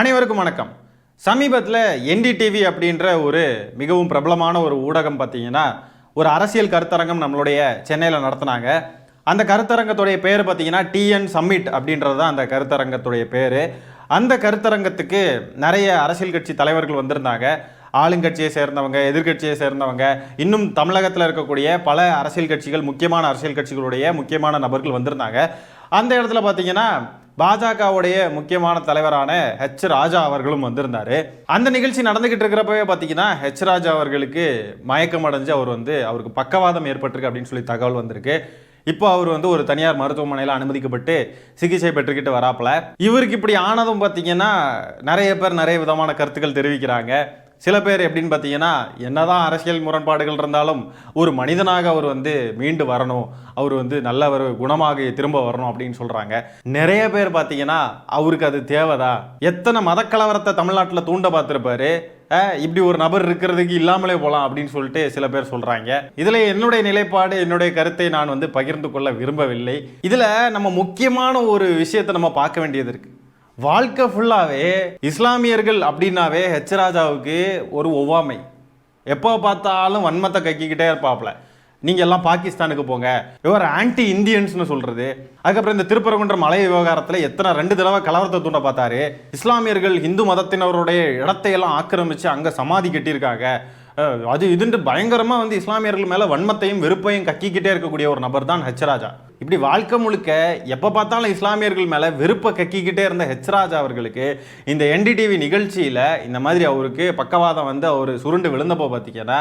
அனைவருக்கும் வணக்கம். சமீபத்தில் என்டிடிவி அப்படின்ற ஒரு மிகவும் பிரபலமான ஒரு ஊடகம் பார்த்தீங்கன்னா ஒரு அரசியல் கருத்தரங்கம் நம்மளுடைய சென்னையில் நடத்தினாங்க. அந்த கருத்தரங்கத்துடைய பேர் பார்த்தீங்கன்னா டிஎன் சம்மிட் அப்படின்றது தான் அந்த கருத்தரங்கத்துடைய பேர். அந்த கருத்தரங்கத்துக்கு நிறைய அரசியல் கட்சி தலைவர்கள் வந்திருந்தாங்க. ஆளுங்கட்சியை சேர்ந்தவங்க, எதிர்கட்சியை சேர்ந்தவங்க, இன்னும் தமிழகத்தில் இருக்கக்கூடிய பல அரசியல் கட்சிகள், முக்கியமான அரசியல் கட்சிகளுடைய முக்கியமான நபர்கள் வந்திருந்தாங்க. அந்த இடத்துல பார்த்தீங்கன்னா பாஜகவுடைய முக்கியமான தலைவரான ஹெச் ராஜா அவர்களும் வந்திருந்தார். அந்த நிகழ்ச்சி நடந்துகிட்டு இருக்கிறப்பவே பார்த்தீங்கன்னா ஹெச் ராஜா அவர்களுக்கு மயக்கம் அடைஞ்சு அவருக்கு பக்கவாதம் ஏற்பட்டிருக்கு அப்படின்னு சொல்லி தகவல் வந்திருக்கு. இப்போ அவர் ஒரு தனியார் மருத்துவமனையில் அனுமதிக்கப்பட்டு சிகிச்சை பெற்றுக்கிட்டு வராப்புல. இவருக்கு இப்படி ஆனதும் பார்த்தீங்கன்னா நிறைய பேர் நிறைய விதமான கருத்துக்கள் தெரிவிக்கிறாங்க. சில பேர் எப்படின்னு பார்த்தீங்கன்னா, என்னதான் அரசியல் முரண்பாடுகள் இருந்தாலும் ஒரு மனிதனாக அவர் மீண்டு வரணும், அவர் நல்ல ஒரு குணமாக திரும்ப வரணும் அப்படின்னு சொல்கிறாங்க. நிறைய பேர் பார்த்தீங்கன்னா அவருக்கு அது தேவைதா, எத்தனை மதக்கலவரத்தை தமிழ்நாட்டில் தூண்ட பார்த்துருப்பாரு, இப்படி ஒரு நபர் இருக்கிறதுக்கு இல்லாமலே போகலாம் அப்படின்னு சொல்லிட்டு சில பேர் சொல்கிறாங்க. இதில் என்னுடைய நிலைப்பாடு, என்னுடைய கருத்தை நான் பகிர்ந்து கொள்ள விரும்பவில்லை. இதில் நம்ம முக்கியமான ஒரு விஷயத்தை நம்ம பார்க்க வேண்டியது இருக்குது. வாழ்க்கை ஃபுல்லாகவே இஸ்லாமியர்கள் அப்படின்னாவே ஹெச் ராஜாவுக்கு ஒரு ஒவ்வாமை. எப்போ பார்த்தாலும் வன்மத்தை கக்கிக்கிட்டே இருப்பாப்புல. நீங்கள் எல்லாம் பாகிஸ்தானுக்கு போங்க, இவர் ஆன்டி இந்தியன்ஸ்னு சொல்கிறது. அதுக்கப்புறம் இந்த திருப்பரங்குன்றம் மலை விவகாரத்தில் எத்தனை 2 தடவை கலவரத்தை தூண்ட பார்த்தாரு. இஸ்லாமியர்கள் இந்து மதத்தினருடைய இடத்தையெல்லாம் ஆக்கிரமித்து அங்கே சமாதி கட்டியிருக்காங்க. அது இதுன்ட்டு பயங்கரமாக இஸ்லாமியர்கள் மேலே வன்மத்தையும் வெறுப்பையும் கக்கிக்கிட்டே இருக்கக்கூடிய ஒரு நபர் தான் ஹெச் ராஜா. இப்படி வாழ்க்கை முழுக்க எப்போ பார்த்தாலும் இஸ்லாமியர்கள் மேலே வெறுப்பை கக்கிக்கிட்டே இருந்த ஹெச் ராஜா அவர்களுக்கு இந்த என்டிடிவி நிகழ்ச்சியில் இந்த மாதிரி அவருக்கு பக்கவாதம் அவர் சுருண்டு விழுந்தப்போ பார்த்தீங்கன்னா,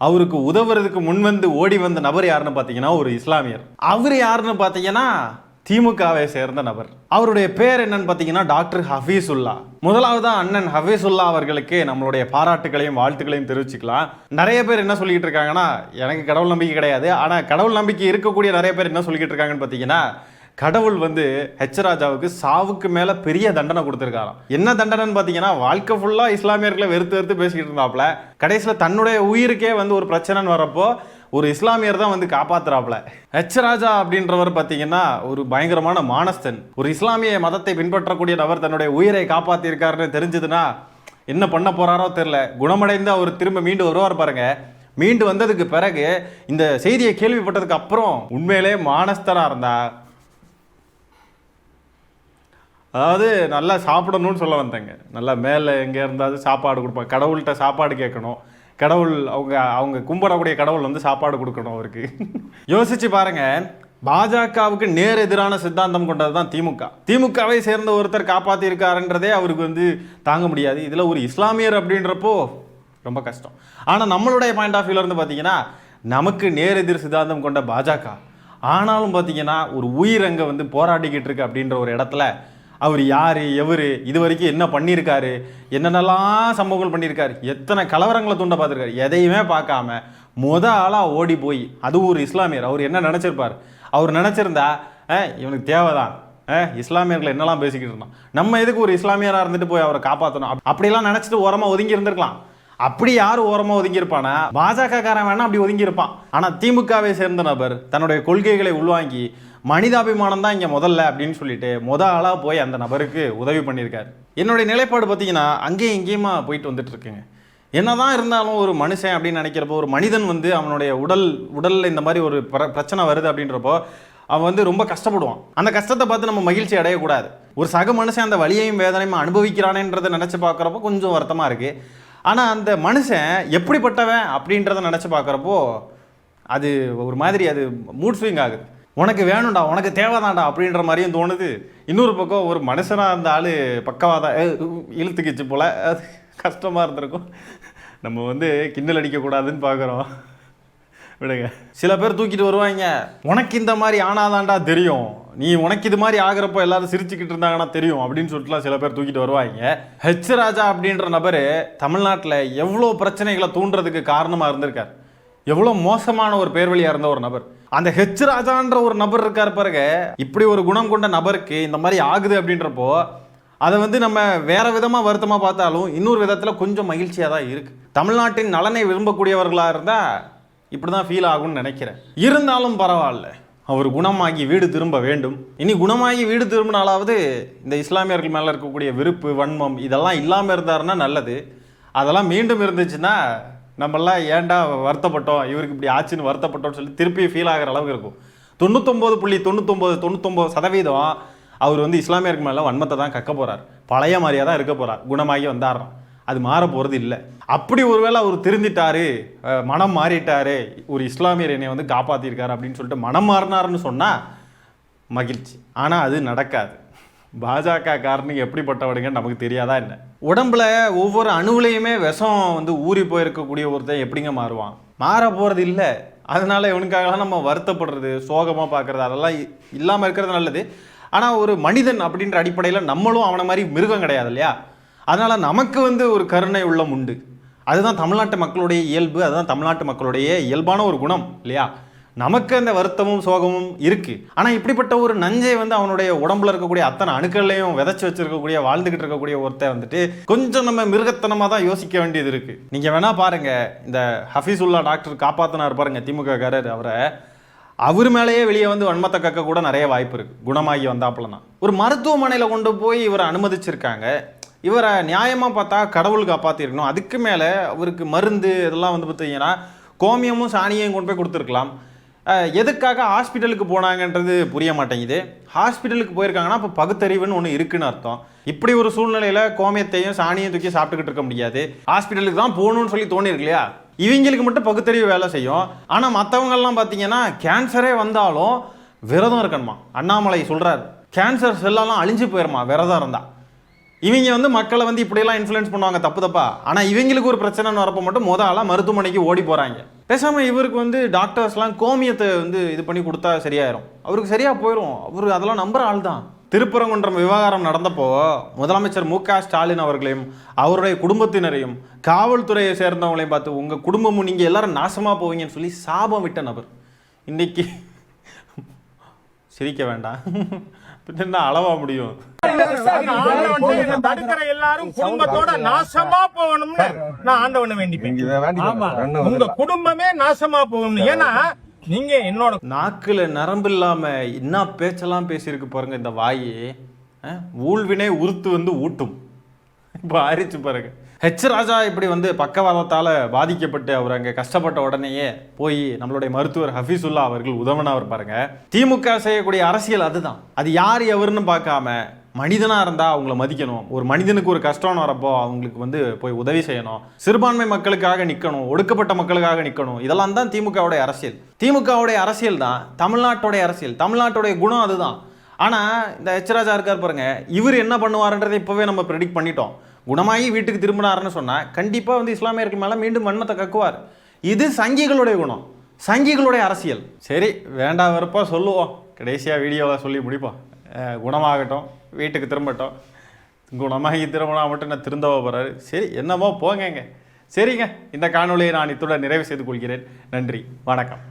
அவருக்கு உதவுறதுக்கு முன்வந்து ஓடி வந்த நபர் யாருன்னு பார்த்தீங்கன்னா ஒரு இஸ்லாமியர். அவர் யாருன்னு பார்த்தீங்கன்னா திமுகவை சேர்ந்த நபர். அவருடைய பேர் என்னன்னு பார்த்தீங்கன்னா டாக்டர் ஹஃபீசுல்லா. முதலாவது அண்ணன் ஹஃபீசுல்லா அவர்களுக்கு நம்மளுடைய பாராட்டுகளையும் வாழ்த்துக்களையும் தெரிவிச்சுக்கலாம். நிறைய பேர் என்ன சொல்லிக்கிட்டு இருக்காங்கன்னா, எனக்கு கடவுள் நம்பிக்கை கிடையாது, ஆனால் கடவுள் நம்பிக்கை இருக்கக்கூடிய நிறைய பேர் என்ன சொல்லிக்கிட்டு இருக்காங்கன்னு பார்த்தீங்கன்னா, கடவுள் ஹெச் ராஜாவுக்கு சாவுக்கு மேலே பெரிய தண்டனை கொடுத்துருக்காராம். என்ன தண்டனைன்னு பார்த்தீங்கன்னா, வாழ்க்கை ஃபுல்லாக இஸ்லாமியர்களை வெறுத்து பேசிக்கிட்டு இருந்தாப்புல. கடைசியில் தன்னுடைய உயிருக்கே ஒரு பிரச்சனைன்னு வரப்போ ஒரு இஸ்லாமியர் தான் காப்பாத்துறாப்புல. ஹெச் ராஜா அப்படின்றவர் பார்த்தீங்கன்னா ஒரு பயங்கரமான மானஸ்தன். ஒரு இஸ்லாமிய மதத்தை பின்பற்றக்கூடிய நபர் தன்னுடைய உயிரை காப்பாற்றியிருக்காருன்னு தெரிஞ்சதுன்னா என்ன பண்ண போறாரோ தெரியல. குணமடைந்து அவர் திரும்ப மீண்டு வருவார் பாருங்க. மீண்டு வந்ததுக்கு பிறகு இந்த செய்தியை கேள்விப்பட்டதுக்கு அப்புறம் உண்மையிலே மானஸ்தனா இருந்தா, அதாவது நல்லா சாப்பிடணும்னு சொல்ல வந்தேங்க. நல்லா மேலே எங்கே இருந்தாலும் சாப்பாடு கொடுப்பாங்க. கடவுள்கிட்ட சாப்பாடு கேட்கணும். கடவுள் அவங்க கும்பிடக்கூடிய கடவுள் சாப்பாடு கொடுக்கணும் அவருக்கு. யோசிச்சு பாருங்க, பாஜகவுக்கு நேர் எதிரான சித்தாந்தம் கொண்டது தான் திமுக. திமுகவை சேர்ந்த ஒருத்தர் காப்பாற்றி இருக்காருன்றதே அவருக்கு தாங்க முடியாது. இதில் ஒரு இஸ்லாமியர் அப்படின்றப்போ ரொம்ப கஷ்டம். ஆனால் நம்மளுடைய பாயிண்ட் ஆஃப் வியூல பார்த்தீங்கன்னா, நமக்கு நேர் எதிர் சித்தாந்தம் கொண்ட பாஜக, ஆனாலும் பார்த்தீங்கன்னா ஒரு உயிர் அங்கே போராடிக்கிட்டு இருக்கு அப்படின்ற ஒரு இடத்துல அவர் யார், எவர், இது வரைக்கும் என்ன பண்ணியிருக்காரு, என்னென்னலாம் சம்பவங்கள் பண்ணியிருக்காரு, எத்தனை கலவரங்களை தூண்ட பார்த்துருக்காரு, எதையுமே பார்க்காம ஆளாக ஓடி போய், அது ஒரு இஸ்லாமியர். அவர் என்ன நினச்சிருப்பார்? அவர் நினச்சிருந்தா இவனுக்கு தேவைதான், இஸ்லாமியர்களை என்னெல்லாம் பேசிக்கிட்டு இருந்தான், நம்ம எதுக்கு ஒரு இஸ்லாமியராக இருந்துட்டு போய் அவரை காப்பாற்றணும், அப்படிலாம் நினச்சிட்டு ஓரமாக ஒதுங்கி இருந்திருக்கலாம். அப்படி யாரும் ஓரமாக ஒதுங்கி இருப்பானா? பாஜக காரன் வேணா அப்படி ஒதுங்கி இருப்பான். ஆனால் திமுகவை சேர்ந்த நபர் தன்னுடைய கொள்கைகளை உள்வாங்கி மனிதாபிமானம் தான் இங்கே முதல்ல அப்படின்னு சொல்லிட்டு ஆளாக போய் அந்த நபருக்கு உதவி பண்ணியிருக்காரு. என்னுடைய நிலைப்பாடு பார்த்தீங்கன்னா அங்கேயும் இங்கேயுமா போயிட்டு வந்துட்டு இருக்குங்க. என்னதான் இருந்தாலும் ஒரு மனுஷன் அப்படின்னு நினைக்கிறப்போ, ஒரு மனிதன் அவனுடைய உடலில் இந்த மாதிரி ஒரு பிரச்சனை வருது அப்படின்றப்போ அவன் ரொம்ப கஷ்டப்படுவான். அந்த கஷ்டத்தை பார்த்து நம்ம மகிழ்ச்சி அடையக்கூடாது. ஒரு சக மனுஷன் அந்த வலியையும் வேதனையும் அனுபவிக்கிறானேன்றதை நினச்சி பார்க்குறப்போ கொஞ்சம் வருத்தமாக இருக்குது. ஆனால் அந்த மனுஷன் எப்படிப்பட்டவன் அப்படின்றத நினச்சி பார்க்குறப்போ அது ஒரு மாதிரி அது மூட் ஸ்விங் ஆகுது. உனக்கு வேணும்டா, உனக்கு தேவைதான்டா அப்படின்ற மாதிரியும் தோணுது. இன்னொரு பக்கம் ஒரு மனுஷனாக இருந்த ஆள் பக்கவாதான் இழுத்துக்கிச்சு போல், அது கஷ்டமாக இருந்திருக்கும். நம்ம கிண்டல் அடிக்கக்கூடாதுன்னு பார்க்குறோம், விடுங்க. சில பேர் தூக்கிட்டு வருவாங்க, உனக்கு இந்த மாதிரி ஆனாதான்டா தெரியும், நீ உனக்கு இது மாதிரி ஆகிறப்போ எல்லாரும் சிரிச்சுக்கிட்டு இருந்தாங்கன்னா தெரியும் அப்படின்னு சொல்லிட்டுலாம் சில பேர் தூக்கிட்டு வருவாங்க. ஹெச் ராஜா அப்படின்ற நபர் தமிழ்நாட்டில் எவ்வளோ பிரச்சனைகளை தூண்டுறதுக்கு காரணமாக இருந்திருக்கார். எவ்வளோ மோசமான ஒரு பேர் வழியாக இருந்த ஒரு நபர். அந்த ஹெச் ராஜான்ற ஒரு நபர் இருக்கார் பாருங்க. இப்படி ஒரு குணம் கொண்ட நபருக்கு இந்த மாதிரி ஆகுது அப்படின்றப்போ அதை நம்ம வேற விதமாக வருத்தமாக பார்த்தாலும் இன்னொரு விதத்தில் கொஞ்சம் மகிழ்ச்சியாக தான் இருக்குது. தமிழ்நாட்டின் நலனை விரும்பக்கூடியவர்களாக இருந்தால் இப்படி தான் ஃபீல் ஆகும்னு நினைக்கிறேன். இருந்தாலும் பரவாயில்ல, அவர் குணமாகி வீடு திரும்ப வேண்டும். இனி குணமாகி வீடு திரும்பினாலாவது இந்த இஸ்லாமியர்கள் மேலே இருக்கக்கூடிய விருப்பு வன்மம் இதெல்லாம் இல்லாமல் இருந்தாருன்னா நல்லது. அதெல்லாம் மீண்டும் இருந்துச்சுன்னா நம்மளாம் ஏன்டா வருத்தப்பட்டோம், இவருக்கு இப்படி ஆச்சுன்னு வருத்தப்பட்டோம்னு சொல்லி திருப்பி ஃபீல் ஆகிற அளவுக்கு இருக்கும். 99.99% அவர் வந்து இஸ்லாமியர்கள் மேலே வன்மத்தை தான் கக்க போகிறார். பழைய மாதிரியாக தான் இருக்க போகிறார். குணமாகி வந்தாராம், அது மாற போகிறது இல்லை. அப்படி ஒருவேளை அவர் திருந்திட்டாரு, மனம் மாறிட்டாரு, ஒரு இஸ்லாமியர் என்னை வந்து காப்பாற்றிருக்காரு அப்படின்னு சொல்லிட்டு மனம் மாறினார்னு சொன்னால் மகிழ்ச்சி. ஆனால் அது நடக்காது. பாஜக காரனுக்கு எப்படிப்பட்டவடுங்கன்னு நமக்கு தெரியாதா என்ன? உடம்புல ஒவ்வொரு அணுவிலையுமே விஷம் வந்து ஊறி போயிருக்கக்கூடிய ஒருத்தன் எப்படிங்க மாறுவான்? மாற போகிறது இல்லை. அதனால இவனுக்காகலாம் நம்ம வருத்தப்படுறது, சோகமாக பார்க்குறது அதெல்லாம் இல்லாமல் இருக்கிறது நல்லது. ஆனால் ஒரு மனிதன் அப்படின்ற அடிப்படையில் நம்மளும் அவனை மாதிரி மிருகம் கிடையாது இல்லையா? அதனால் நமக்கு வந்து ஒரு கருணை உள்ளம் உண்டு. அதுதான் தமிழ்நாட்டு மக்களுடைய இயல்பு, அதுதான் தமிழ்நாட்டு மக்களுடைய இயல்பான ஒரு குணம் இல்லையா? நமக்கு அந்த வருத்தமும் சோகமும் இருக்குது. ஆனால் இப்படிப்பட்ட ஒரு நஞ்சை வந்து அவனுடைய உடம்புல இருக்கக்கூடிய அத்தனை அணுக்கள்லையும் விதைச்சி வச்சிருக்கக்கூடிய வாழ்ந்துக்கிட்டு இருக்கக்கூடிய ஒருத்தர் வந்துட்டு கொஞ்சம் நம்ம மிருகத்தனமாக தான் யோசிக்க வேண்டியது இருக்குது. நீங்கள் வேணால் பாருங்கள், இந்த ஹஃபீசுல்லா டாக்டர் காப்பாற்றினார் பாருங்க திமுக காரர், அவர் மேலேயே வெளியே வந்து வன்மத்தை கக்க கூட நிறைய வாய்ப்பு இருக்குது. குணமாகி வந்தாப்புலனா ஒரு மருத்துவமனையில் கொண்டு போய் இவரை அனுமதிச்சிருக்காங்க. இவரை நியாயமாக பார்த்தா கடவுள் காப்பாற்றிருக்கணும். அதுக்கு மேலே அவருக்கு மருந்து இதெல்லாம் வந்து பார்த்தீங்கன்னா கோமியமும் சாணியையும் கொண்டு போய் கொடுத்துருக்கலாம். எதுக்காக ஹாஸ்பிட்டலுக்கு போனாங்கன்றது புரிய மாட்டேங்குது. ஹாஸ்பிட்டலுக்கு போயிருக்காங்கன்னா இப்போ பகுத்தறிவுன்னு ஒன்று இருக்குன்னு அர்த்தம். இப்படி ஒரு சூழ்நிலையில் கோமியத்தையும் சாணியையும் தூக்கி சாப்பிட்டுக்கிட்டு இருக்க முடியாது. ஹாஸ்பிட்டலுக்கு தான் போகணும்னு சொல்லி தோணிருக்கு இல்லையா? இவங்களுக்கு மட்டும் பகுத்தறிவு வேலை செய்யும். ஆனால் மற்றவங்கெல்லாம் பார்த்தீங்கன்னா கேன்சரே வந்தாலும் விரதம் இருக்கணுமா. அண்ணாமலை சொல்கிறார், கேன்சர் செல்லெல்லாம் அழிஞ்சு போயிருமா விரதம் இருந்தால். இவங்க வந்து மக்களை வந்து இப்படியெல்லாம் இன்ஃப்ளூயன்ஸ் பண்ணுவாங்க தப்பு தப்பா. ஆனால் இவங்களுக்கு ஒரு பிரச்சனைன்னு வரப்போ மட்டும் முதலாம் மருத்துவமனைக்கு ஓடி போகிறாங்க. பேசாமல் இவருக்கு வந்து டாக்டர்ஸ்லாம் கோமியத்தை வந்து இது பண்ணி கொடுத்தா சரியாயிரும், அவருக்கு சரியாக போயிடும். அவர் அதெல்லாம் நம்புகிற ஆள் தான். திருப்பரங்குன்றம் விவகாரம் நடந்தப்போ முதலமைச்சர் மு.க. ஸ்டாலின் அவர்களையும் அவருடைய குடும்பத்தினரையும் காவல்துறையை சேர்ந்தவங்களையும் பார்த்து உங்கள் குடும்பமும் நீங்கள் எல்லாரும் நாசமாக போவீங்கன்னு சொல்லி சாபம் விட்ட நபர் இன்னைக்கு சிரிக்க வேண்டாம், பின்ன அளவா முடியும். தடுக்கிற எல்லாரும் குடும்பத்தோட நாசமா போகணும்னு நான் ஆண்டவனை வேண்டிப்பேன். உங்க குடும்பமே நாசமா போகணும். ஏன்னா நீங்க என்னோட நாக்குல நரம்பு இல்லாம என்ன பேச்செல்லாம் பேசியிருக்கு பாருங்க இந்த வாயி. ஊழ்வினை உறுத்து வந்து ஊட்டும். இப்போ ஆரிச்சு பாருங்க. ஹெச் ராஜா இப்படி வந்து பக்கவாதத்தால் பாதிக்கப்பட்டு அவர் அங்கே கஷ்டப்பட்ட உடனேயே போய் நம்மளுடைய மருத்துவர் ஹஃபீசுல்லா அவர்கள் உதவினவர் பாருங்க. திமுக செய்யக்கூடிய அரசியல் அதுதான். அது யார் எவருன்னு பார்க்காம மனிதனாக இருந்தால் அவங்கள மதிக்கணும். ஒரு மனிதனுக்கு ஒரு கஷ்டம்னு வரப்போ அவங்களுக்கு வந்து போய் உதவி செய்யணும். சிறுபான்மை மக்களுக்காக நிற்கணும், ஒடுக்கப்பட்ட மக்களுக்காக நிற்கணும். இதெல்லாம் தான் திமுகவுடைய அரசியல். திமுகவுடைய அரசியல் தான் தமிழ்நாட்டுடைய அரசியல். தமிழ்நாட்டுடைய குணம் அதுதான். ஆனால் இந்த ஹெச் ராஜா இருக்கார் பாருங்க, இவர் என்ன பண்ணுவாருன்றதை இப்போவே நம்ம ப்ரெடிக்ட் பண்ணிட்டோம். குணமாகி வீட்டுக்கு திரும்பினாருன்னு சொன்னால் கண்டிப்பாக வந்து இஸ்லாமியர்கள் மேலே மீண்டும் வன்மத்தை கக்குவார். இது சங்கிகளுடைய குணம், சங்கிகளுடைய அரசியல். சரி, வேண்டாம் வெறுப்பா சொல்லுவோம், கடைசியாக வீடியோவில் சொல்லி முடிப்போம். குணமாகட்டும், வீட்டுக்கு திரும்பட்டும். குணமாகி திரும்பினா மட்டும் நான் திருந்தவ போகிறாரு. சரி, என்னமோ போங்கங்க. சரிங்க, இந்த காணொலியை நான் இத்துடன் நிறைவு செய்து கொள்கிறேன். நன்றி, வணக்கம்.